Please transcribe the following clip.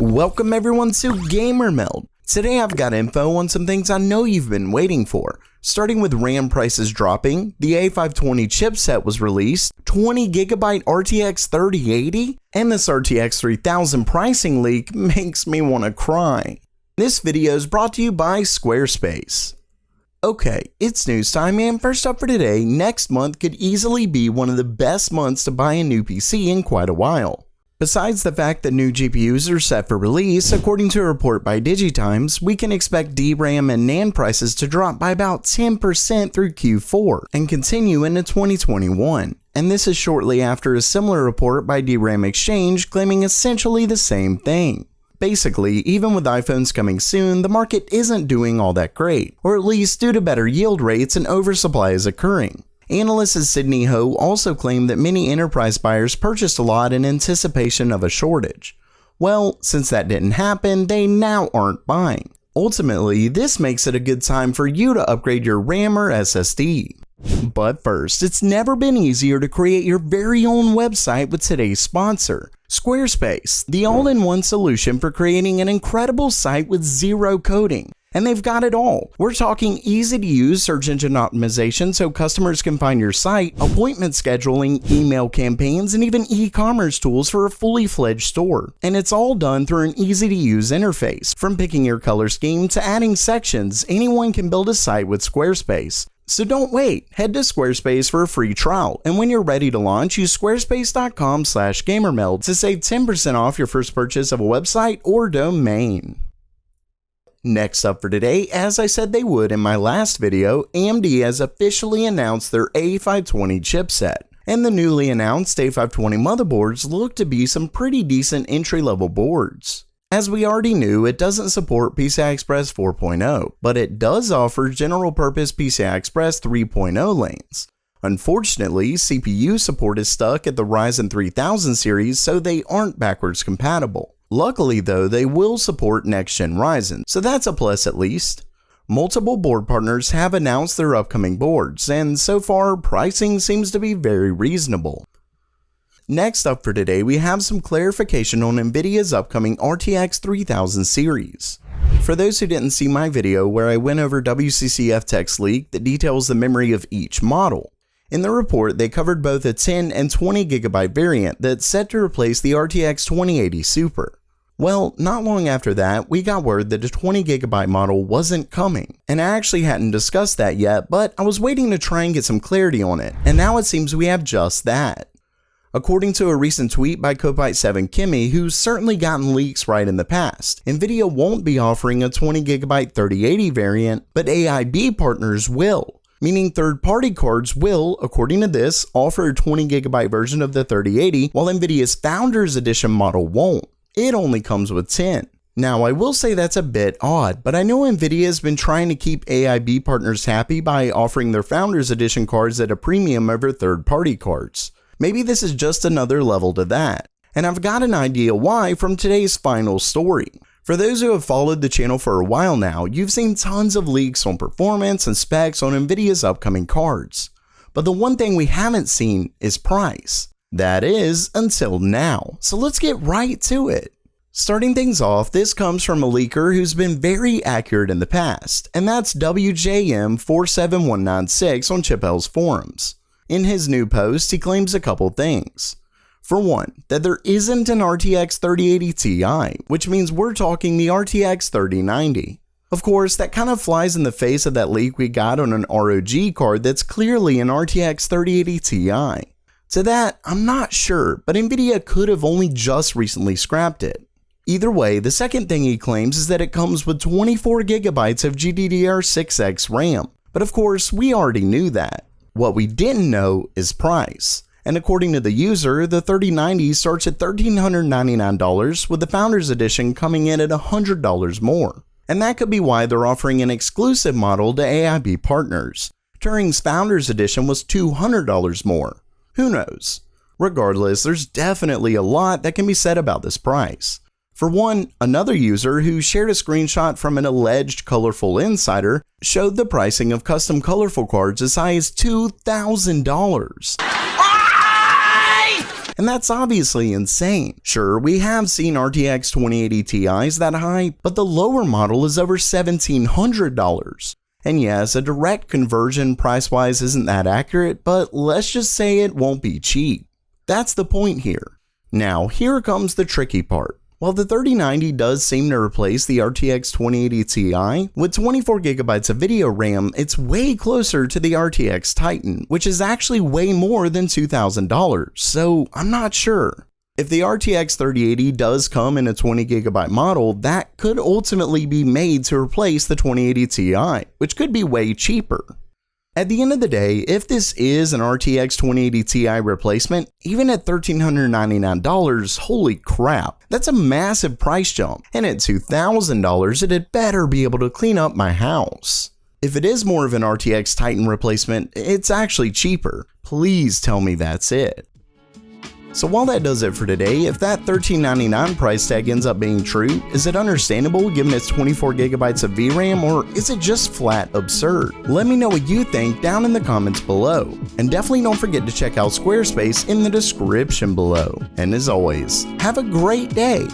Welcome everyone to Gamer Meld. Today I've got info on some things I know you've been waiting for. Starting with RAM prices dropping, the A520 chipset was released, 20GB RTX 3080, and this RTX 3000 pricing leak makes me want to cry. This video is brought to you by Squarespace. Okay, it's news time, and first up for today, next month could easily be one of the best months to buy a new PC in quite a while. Besides the fact that new GPUs are set for release, according to a report by DigiTimes, we can expect DRAM and NAND prices to drop by about 10% through Q4 and continue into 2021. And this is shortly after a similar report by DRAM Exchange claiming essentially the same thing. Basically, even with iPhones coming soon, the market isn't doing all that great, or at least due to better yield rates and oversupply is occurring. Analysts at Sidney Ho also claim that many enterprise buyers purchased a lot in anticipation of a shortage. Well, since that didn't happen, they now aren't buying. Ultimately, this makes it a good time for you to upgrade your RAM or SSD. But first, it's never been easier to create your very own website with today's sponsor, Squarespace, the all-in-one solution for creating an incredible site with zero coding. And they've got it all. We're talking easy-to-use search engine optimization so customers can find your site, appointment scheduling, email campaigns, and even e-commerce tools for a fully fledged store. And it's all done through an easy-to-use interface. From picking your color scheme to adding sections, anyone can build a site with Squarespace. So don't wait, head to Squarespace for a free trial, and when you're ready to launch, use squarespace.com/gamermeld to save 10% off your first purchase of a website or domain. Next up for today, as I said they would in my last video, AMD has officially announced their A520 chipset, and the newly announced A520 motherboards look to be some pretty decent entry-level boards. As we already knew, it doesn't support PCI Express 4.0, but it does offer general-purpose PCI Express 3.0 lanes. Unfortunately, CPU support is stuck at the Ryzen 3000 series, so they aren't backwards compatible. Luckily though, they will support next-gen Ryzen, so that's a plus at least. Multiple board partners have announced their upcoming boards, and so far, pricing seems to be very reasonable. Next up for today, we have some clarification on Nvidia's upcoming RTX 3000 series. For those who didn't see my video where I went over WCCF text leak that details the memory of each model, in the report, they covered both a 10 and 20GB variant that's set to replace the RTX 2080 Super. Well, not long after that, we got word that a 20GB model wasn't coming, and I actually hadn't discussed that yet, but I was waiting to try and get some clarity on it, and now it seems we have just that. According to a recent tweet by Copite7 Kimmy, who's certainly gotten leaks right in the past, Nvidia won't be offering a 20GB 3080 variant, but AIB partners will. Meaning third-party cards will, according to this, offer a 20GB version of the 3080, while Nvidia's Founders Edition model won't. It only comes with 10. Now, I will say that's a bit odd, but I know Nvidia has been trying to keep AIB partners happy by offering their Founders Edition cards at a premium over third-party cards. Maybe this is just another level to that. And I've got an idea why from today's final story. For those who have followed the channel for a while now, you've seen tons of leaks on performance and specs on Nvidia's upcoming cards. But the one thing we haven't seen is price. That is, until now. So let's get right to it. Starting things off, this comes from a leaker who's been very accurate in the past, and that's WJM47196 on ChipHell's forums. In his new post, he claims a couple things. For one, that there isn't an RTX 3080 Ti, which means we're talking the RTX 3090. Of course, that kind of flies in the face of that leak we got on an ROG card that's clearly an RTX 3080 Ti. To that, I'm not sure, but Nvidia could have only just recently scrapped it. Either way, the second thing he claims is that it comes with 24GB of GDDR6X RAM, but of course, we already knew that. What we didn't know is price. And according to the user, the 3090 starts at $1,399 with the Founders Edition coming in at $100 more. And that could be why they're offering an exclusive model to AIB partners. Turing's Founders Edition was $200 more. Who knows? Regardless, there's definitely a lot that can be said about this price. For one, another user who shared a screenshot from an alleged colorful insider showed the pricing of custom colorful cards as high as $2,000. and that's obviously insane. Sure, we have seen RTX 2080 Ti's that high, but the lower model is over $1,700. And yes, a direct conversion price-wise isn't that accurate, but let's just say it won't be cheap. That's the point here. Now, here comes the tricky part. While the 3090 does seem to replace the RTX 2080 Ti, with 24GB of video RAM, it's way closer to the RTX Titan, which is actually way more than $2,000, so I'm not sure. If the RTX 3080 does come in a 20GB model, that could ultimately be made to replace the 2080 Ti, which could be way cheaper. At the end of the day, if this is an RTX 2080 Ti replacement, even at $1,399, holy crap, that's a massive price jump, and at $2,000 it had better be able to clean up my house. If it is more of an RTX Titan replacement, it's actually cheaper. Please tell me that's it. So while that does it for today, if that $1,399 price tag ends up being true, is it understandable given its 24GB of VRAM, or is it just flat absurd? Let me know what you think down in the comments below. And definitely don't forget to check out Squarespace in the description below. And as always, have a great day.